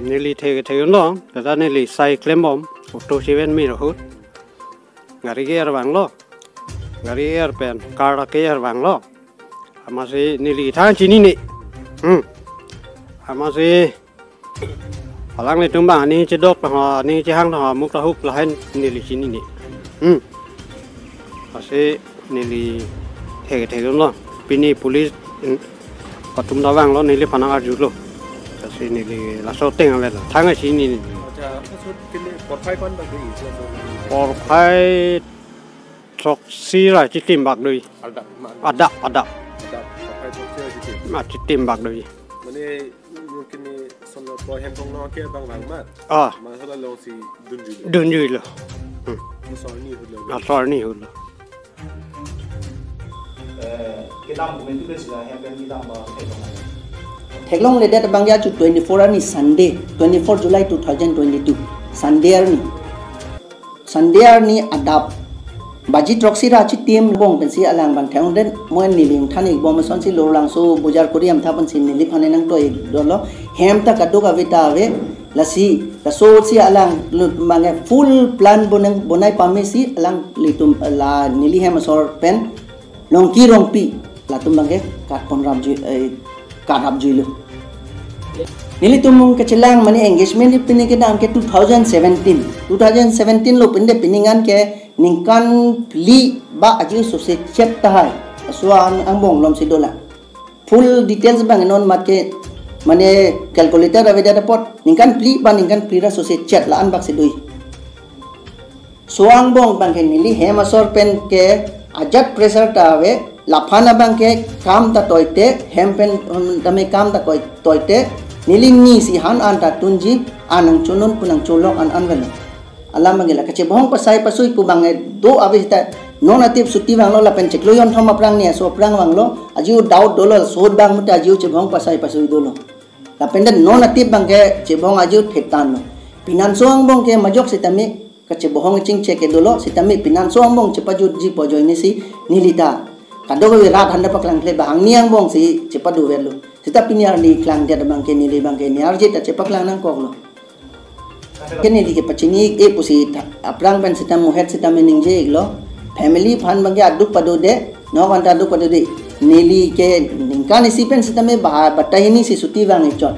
Nili thege no, kata nili sai klembom, auto seven mi rohut. Ngari ke bang lo, ngari pen, kara ke bang lo. Masih nili thang sini ni, masih Alang ni tumbang ni cedok lah, ni cehang lah, muk lah huk lain nili sini ni. Masih nili thege no, pini polis patum dawang lo nili panang arju lo. Masih nili laso teng ale lah, thang sini ni. Porpai troksi lah, citim bak doi. Ada. Mat citim bak doi. Mana mungkin ni soal proyek tong ke bang bang mat. Masalah lo si Dunjui lo. Soal ni hulu. Kita mungkin tu bersih yang kita Teklong le dat bang ya 24 ni Sunday 24 July 2022 Sunday ni adap baji troksi ra chi tim bong pensi alang bang thang den moen ni ling thani bom son si lo lang so bujar kuriam tha pan sin ni phane nang toi dolo hem ta kaduk avita ve lasi la so si alang mange full plan bonai pamesi alang litum la nili hem sor pen longki rongpi la tumbange kat pon ram ji kat hab ji lo nili tumung kecilang mani engagement ni pini ke dam ke 2017 lo pinde piningan ke ningkan pli ba aji sose chat tahai aswan angbong lom sidola full details bang non market mane calculator aveda report ningkan pli ra sose chat la an bak sidoi suang bong bang ke nili hemasor pen ke ajat pressure ta ave lafana bang ke kam ta toite hempen dame kam ta toite nili ni si han an ta tunji anang chunun punang cholok an vela alam mangila kache bohong pasai pasui ku bang do abis ta non atif suti bang lo la pen cek lo yon thoma prang ni so prang bang lo ajiu doubt dolo sod bang muta ajiu che bohong pasai pasui dolo la pen den non atif bang ke che bohong ajiu thetan lo pinan soang bong ke majok sitami kache bohong ching che ke dolo sitami pinan soang bong che paju ji pojoi ni si nilita kado ko rat handa paklang ple bang niang bong si che padu velu sita pinyar ni klang dia bang ke nili bang ke niar je ta che paklang nang kok lo kene di ke pachini e pusi aprang ban sita muhet sita mening je iglo family fan bang aduk padu de no wan aduk padu de nili ke ningkan isi pen sita me batahini si suti bang ichot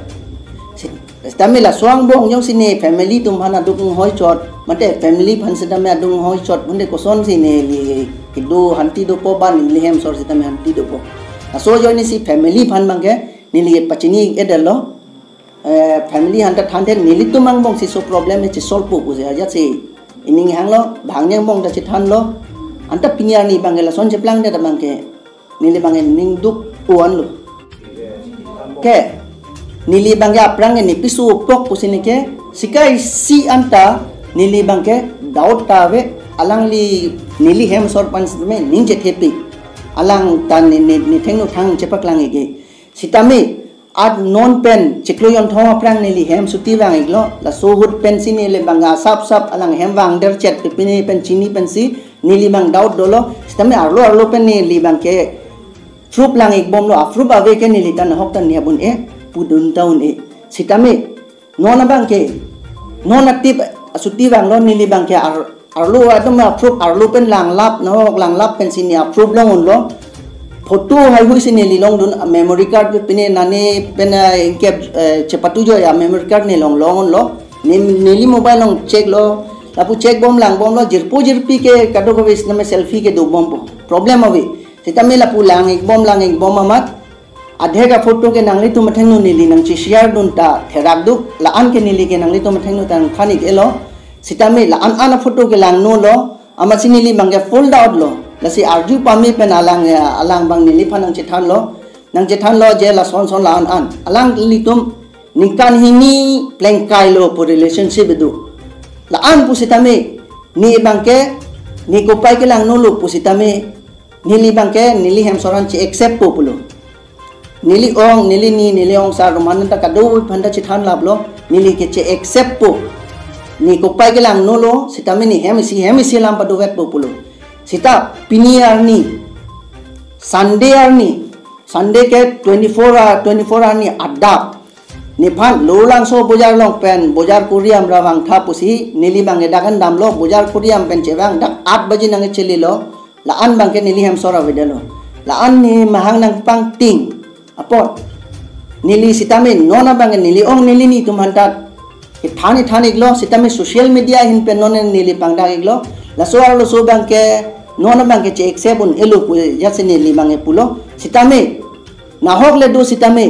sita me la swang bong jong sine family tum han aduk hoi chot mate family fan sita me aduk hoi chot bunde koson sine li kidu hanti do po ban li hem sor sita me hanti do po so jo ni si family fan bang ke nili pachini edelo family hantar thanten nili tu mang bong si so problem ni solve po buze aja si ining hang lo bang yang bong da si than lo anta pinyar ni bangela son je plang da bang ke nili bang ning duk uan lo ke nili bang ya prang ni pisu pok pusini ke sikai si anta nili bang ke daud ta ve alang li nili hem sor pan me ning je thepi alang tan ni thengno thang je paklang ge sitami at non pen cikloyon thoma prang nili hem suti wang iglo la sohut pen sini le banga sap alang hem wang der chat pini pen chini pen si nili bang daud dolo stame arlo pen nili bang ke frup lang ik bom lo afrup ave ke nili tan hok tan niabun pudun taun sitame non bang ke non atip suti wang lo nili bang ke arlo adom afrup arlo pen lang lap pen sini afrup long lo photo hai hui sini lilong dun memory card pine nane pen cap cepatu jo ya memory card ne long lo nili mobile long check lo lapu check bom lang bom lo jirpi ke kado ko vis name selfie ke do bom po problem avi sitame lapu lang ik bom amat adhe ka photo ke nangli tu matheng no nili nang chi share dun ta therak du la an ke nili ke nangli tu matheng no tang khani ke lo sitame la an photo ke lang no lo ama sinili mangge fold out lo lasi arju pami pen alang bang nili phanang chethan lo je la son la an alang litum nikan hini plengkai lo po relationship du la an pusitame ni bangke ni kopai ke lang no lo pusitame nili bangke nili hem soran chi accept po pulo nili ong sa roman ta kado phanda chethan lab lo nili ke che accept po ni kopai ke lang no lo sitame ni hem si lam padu vet po pulo sita piniar ni Sunday ke 24 hour ni adap Niphan lulang so bojar long pen bojar kuriam rawang tha pusi nili bange dagan dam lo bojar kuriam pen cewang dak 8 baji nang cheli lo la an bangke nili hem sora vedalo la an ni mahang nang pang ting apot nili sitame nona bange nili ong nili ni tumhantat ke thani glo sitame social media hin pen nona nili pang dak glo la so ar lo so bangke nona bangke che accept un elu pu jase nili bange pulo sitame nahok le do sitame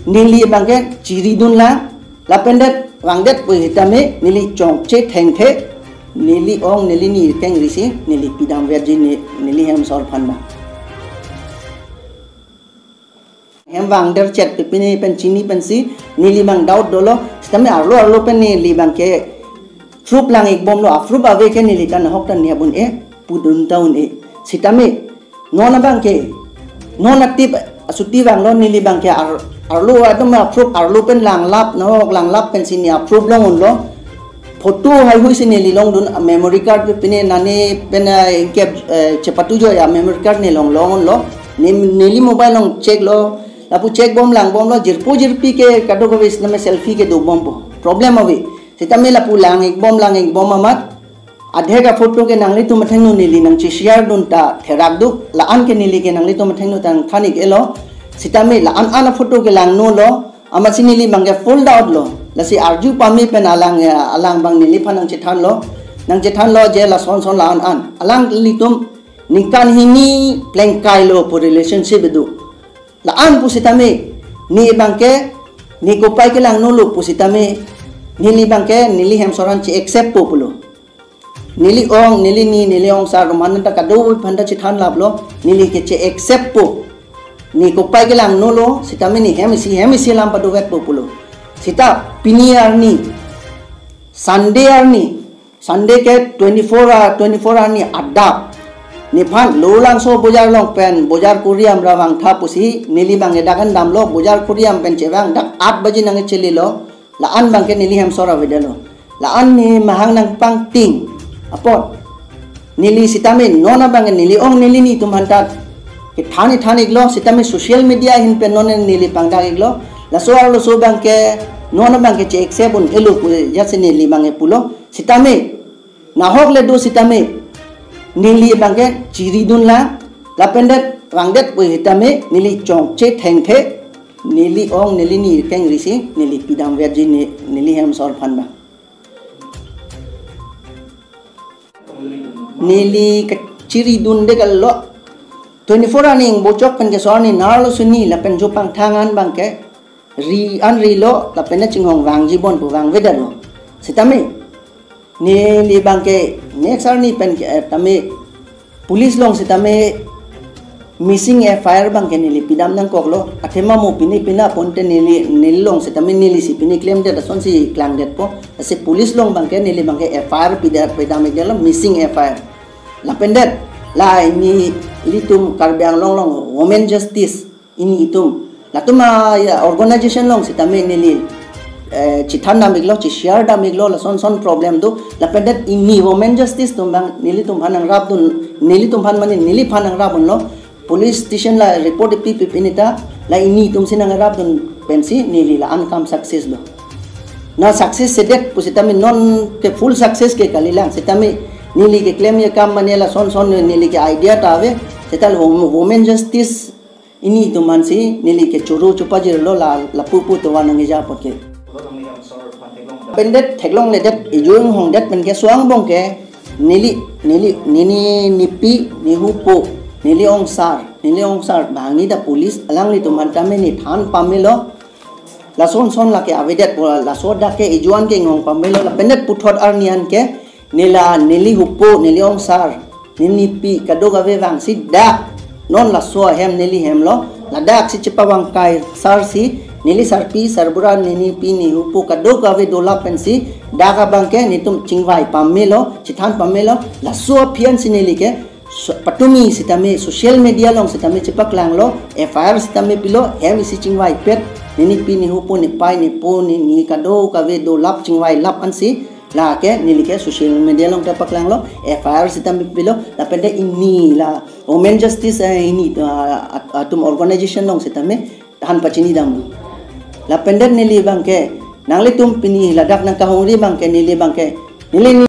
nili bangke ciri dun la pendet wangdet pu hitame nili chong che theng the nili ong nili ni teng risi nili pidam virgin nili hem sor phanba hem wangder chat pipini pen chini pen si nili bang daud dolo hitame arlo pen nili bangke frup lang ek bom lo afrup ave ke nili tan hok tan nebun e pudun taun e sitame nona bangke nona tip asuti bang lo nili bangke arlo adom approve arlo pen lang lap pen sini approve long lo photo hai hui sini long dun memory card pine nane pen cap chepatu jo ya memory card ne long lo nili mobile long check lo lapu check bom lo jirpi ke kado ko vis name selfie ke do bom po problem avi sitame lapu lang ek bom amat adhe ka photo ke nangli tu matheng no nili nang chi share dun ta therak du la an ke nili ke nangli tu matheng no tang thanik elo sitame la an photo ke lang no lo ama sinili bangge full out lo la si arju pami pen alang bang nili phanang chithan lo je la son la an alang litum nikan hini plank kai lo po relationship du la an pu sitame ni bangke ni ko pai ke lang no lo pu sitame nili bangke nili hem soran chi accept po pulo nili ong sa roman ta kado phanda chithan lab lo nili ke che accept po ni ko pai ke lang no lo sitame ni hemisi lam padu vet populo sita piniar ni sunday ke 24 hour ni adap ni phan lulang so bojar long pen bojar kuriam rawang tha pusi nili bange dagan dam lo bojar kuriam pen cewang dak 8 baji nang cheli lo la an bangke nili hem sora vedalo la an ni mahang nang pang ting apot nili sitame nona bange nili ong nili ni tumhantat ke thani glo sitame social media hin pen nona nili pang dak glo la so ar lo so bangke nona bangke che accept un elu pu jase nili bange pulo sitame nahok le do sitame nili bangke ciri dun la pendet wangdet pu hitame nili chong che theng the nili ong nili ni teng risi nili pidam virgin nili hem sor phanba nili ciri dun de gallo 24 aning bocok pen ke soni narlo suni la pen jopang thangan bangke ri lo la pen chinghong wang jibon pu wang vedalo sitame nili bangke next arni pen tame police long sitame missing FIR bangke nili pidam nang koklo athema mo pina ponte nili long sitame nili si pini claim de son si klang det po se police long bangke nili bangke FIR pidam gelo missing FIR la pendet la ini litum karbiang long women justice ini itum la tuma organization long sitame nili chithan namiglo chi share damiglo la son problem do la pendet ini women justice tumbang nili tum hanang rap dun nili tum han mani nili phanang rabun lo police station la report pi pinita la ini tum sinang rap dun pensi nili la ankam success lo na success sedet pusitame non ke full success ke kalilang sitame nili ke claim ye kam manela son nili ke idea tave setal women justice ini tu mansi nili ke churu chupajir lo la pupu to wanang ja potke pendet theklong le det ijung hong det pen ke suang bong ke nili nipi ni hupo nili ong sar bangni da police alang ni tu mantame ni than pamelo la son la ke avedet la soda ke ijuan ke ngong pamelo la pendet puthot arnian ke nili hupo nili ong sar nili pi kado gave wang si da non la so hem nili hem lo la dak si chipawang kai sar si nili sarpi sarbura nini pi ni hupo kado gave dola pensi daga bangke nitum chingwai pamelo chithan pamelo la so phian si nili ke patumi sitame social media long sitame chipak lang lo FIR sitame pilo hem si chingwai pet nini pi ni hupo ni pai ni po ni kado gave dola chingwai lap ansi la ke nili ke social media long tapak lang lo FIR sitame pilo la pende ini la women justice ini atum organization long sitame han pachini dam la pendet nili bangke nang le tum pini ladak nang kahong ri bangke nili bangke nili